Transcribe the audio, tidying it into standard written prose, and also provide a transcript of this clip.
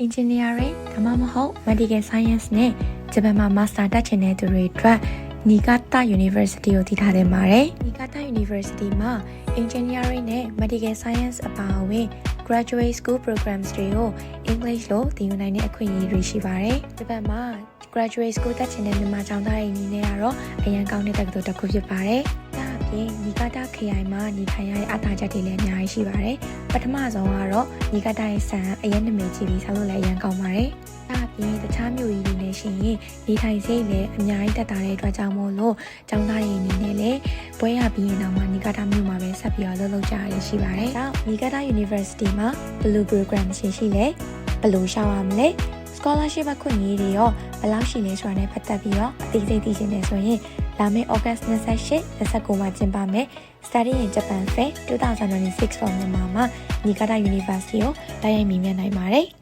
Engineering ဒါမှမဟုတ် Medical Science နဲ့ဂျပန်မှာ Master တက်ချင်တဲ့သူတွေအတွက် Niigata University ကိုတည်ထားတယ်ပါတယ်။ Niigata University မှာ Engineering နဲ့ Medical Science အပါအဝင် Graduate School Programs တွေကို English လို့သင်ယူနိုင်တဲ့အခွင့်အရေးတွေရှိပါတယ်။ဂျပန်မှာ Graduate School တက်ချင်တဲ့မြန်မာကျောင်းသားတွေအနေနဲ့ကတော့အရန်ကောင်းတဲ့တက္ကသိုလ်တစ်ခုဖြစ်ပါတယ်။ဒါအပြင် Niigata ခရိုင်မှာနေထိုင်ရတဲ့အားသာချက်တွေလည်းအများကြီးရှိပါတယ်။ပထမဆုံးကတော့ Niigata ရဲ့ဆန်အရန်နာမည်ကြီးပြီးဆောက်လုပ်လည်းအရန်ကောင်းပါတယ်။ဒါအပြင်တခြားမြို့ကြီးတွေနဲ့ရှင်ရင်နေထိုင်စိတ်လည်းအများကြီးတက်တာတဲ့အတွက်ကြောင့်မို့လို့ကျောင်းသားတွေအနေနဲ့လည်းပွဲရပြီးရင်တော့မှ Niigata မြို့မှာပဲဆက်ပြီးတော့လုပ်ကြရရှိပါတယ်။ဒါ Niigata University မှာဘယ်လို program ရှိလဲဘယ်လိုရှောက်ရမလဲscholarship အခွင့်အရေးတွေရောဘယ်လောက်ရှိလဲဆိုတာနဲ့ပတ်သက်ပြီးတော့အသေးစိတ်သိချင်တယ်ဆိုရင်လာမယ့် August 28-29 မှာကျင်းပမယ် Study in Japan Fair 2026 for Myanmar မှာ Niigata University ကိုတိုက်ရိုက်မြင်မြင်နိုင်ပါတယ်